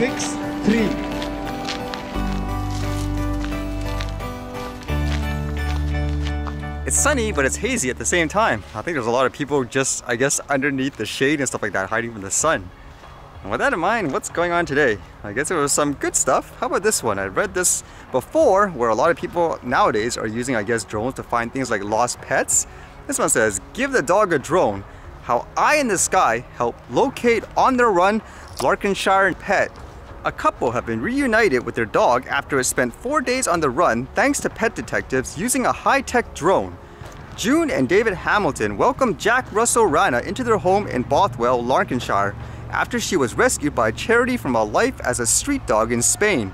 6, 3. It's sunny, but it's hazy at the same time. I think there's a lot of people just, I guess, underneath the shade and stuff like that, hiding from the sun. And with that in mind, what's going on today? I guess there was some good stuff. How about this one? I read this before, where a lot of people nowadays are using, I guess, drones to find things like lost pets. This one says, give the dog a drone. How eye in the sky help locate on their run Lancashire pet. A couple have been reunited with their dog after it spent 4 days on the run thanks to pet detectives using a high-tech drone. June and David Hamilton welcomed Jack Russell Rana into their home in Bothwell, Lancashire, after she was rescued by charity from a life as a street dog in Spain.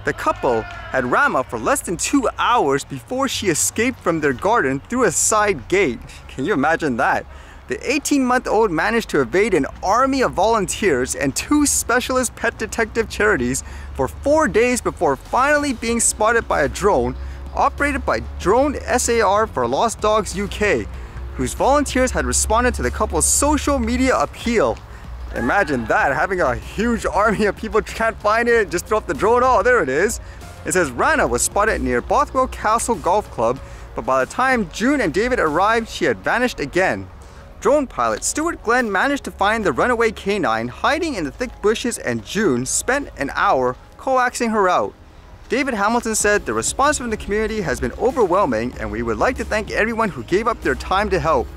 The couple had Rama for less than 2 hours before she escaped from their garden through a side gate. Can you imagine that? The 18-month-old managed to evade an army of volunteers and 2 specialist pet detective charities for 4 days before finally being spotted by a drone operated by Drone SAR for Lost Dogs UK, whose volunteers had responded to the couple's social media appeal. Imagine that, having a huge army of people can't find it, just throw up the drone, oh, there it is. It says Rana was spotted near Bothwell Castle Golf Club, but by the time June and David arrived, she had vanished again. Drone pilot Stuart Glenn managed to find the runaway canine hiding in the thick bushes, and June spent an hour coaxing her out. David Hamilton said, the response from the community has been overwhelming and we would like to thank everyone who gave up their time to help.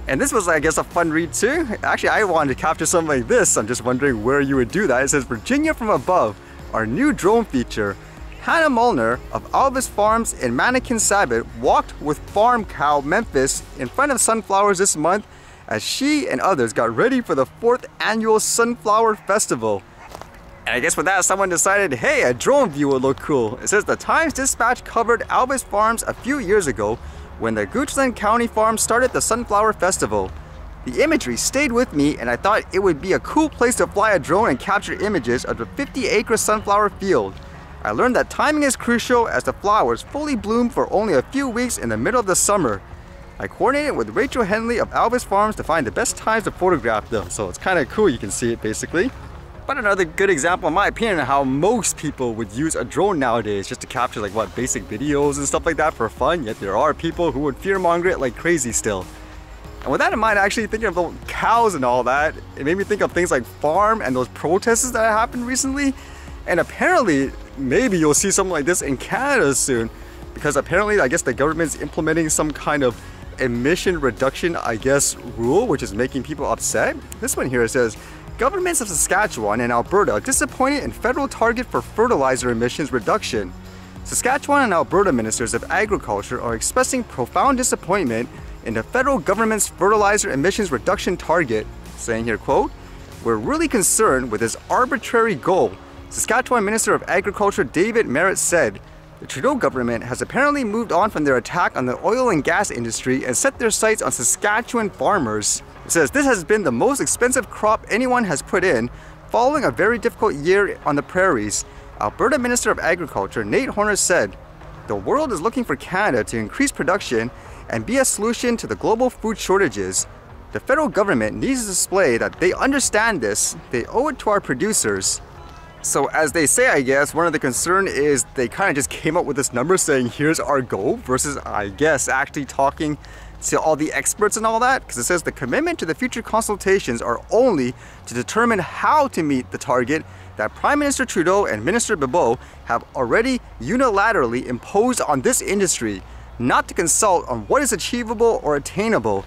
And this was, I guess, a fun read too. Actually, I wanted to capture something like this. I'm just wondering where you would do that. It says, Virginia from above, our new drone feature. Hannah Molnar of Albus Farms in Mannequin Sabbath walked with farm cow Memphis in front of sunflowers this month as she and others got ready for the 4th annual Sunflower Festival. And I guess with that, someone decided, hey, a drone view would look cool. It says the Times-Dispatch covered Albus Farms a few years ago when the Goochland County Farm started the Sunflower Festival. The imagery stayed with me and I thought it would be a cool place to fly a drone and capture images of the 50-acre sunflower field. I learned that timing is crucial as the flowers fully bloom for only a few weeks in the middle of the summer. I coordinated with Rachel Henley of Albus Farms to find the best times to photograph them, so it's kind of cool, you can see it basically. But another good example, in my opinion, of how most people would use a drone nowadays just to capture like what, basic videos and stuff like that for fun, yet there are people who would fearmonger it like crazy still. And with that in mind, actually thinking about cows and all that, it made me think of things like farm and those protests that happened recently. And apparently, maybe you'll see something like this in Canada soon, because apparently, I guess the government's implementing some kind of emission reduction, I guess, rule, which is making people upset. This one here says, governments of Saskatchewan and Alberta disappointed in federal target for fertilizer emissions reduction. Saskatchewan and Alberta ministers of agriculture are expressing profound disappointment in the federal government's fertilizer emissions reduction target, saying here, quote, we're really concerned with this arbitrary goal. Saskatchewan Minister of Agriculture David Merritt said, the Trudeau government has apparently moved on from their attack on the oil and gas industry and set their sights on Saskatchewan farmers. It says this has been the most expensive crop anyone has put in, following a very difficult year on the prairies. Alberta Minister of Agriculture Nate Horner said, the world is looking for Canada to increase production and be a solution to the global food shortages. The federal government needs to display that they understand this. They owe it to our producers. So as they say, I guess, one of the concern is they kind of just came up with this number saying, here's our goal, versus, I guess, actually talking to all the experts and all that, because it says the commitment to the future consultations are only to determine how to meet the target that Prime Minister Trudeau and Minister Bebeau have already unilaterally imposed on this industry, not to consult on what is achievable or attainable.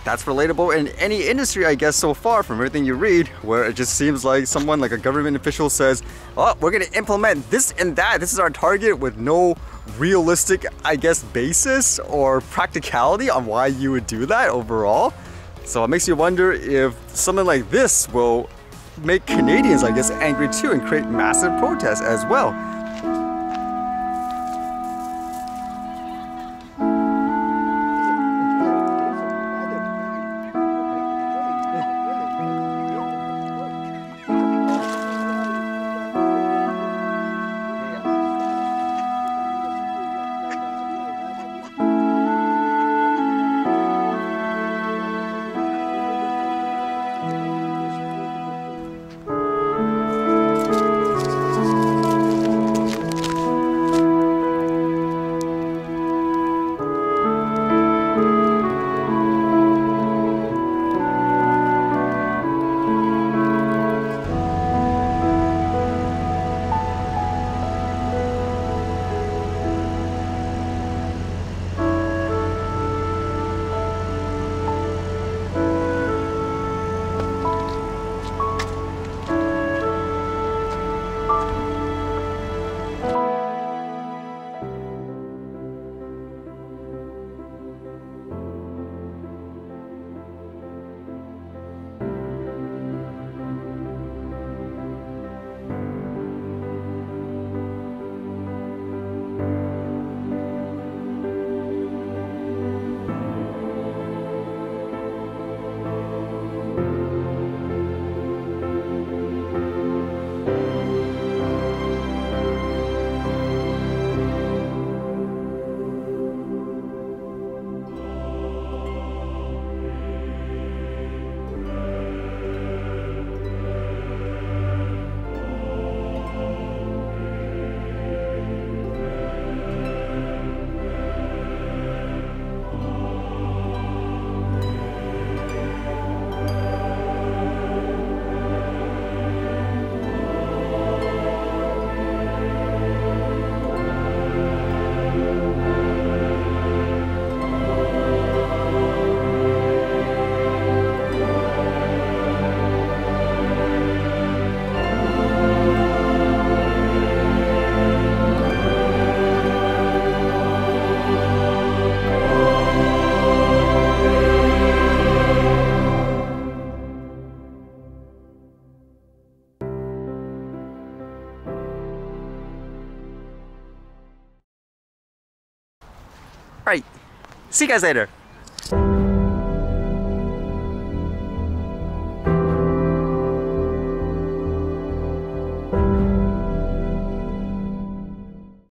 That's relatable in any industry, I guess, so far from everything you read, where it just seems like someone, like a government official says, oh, we're going to implement this and that, this is our target, with no realistic, I guess, basis or practicality on why you would do that overall. So it makes you wonder if something like this will make Canadians, I guess, angry too and create massive protests as well. Alright, see you guys later.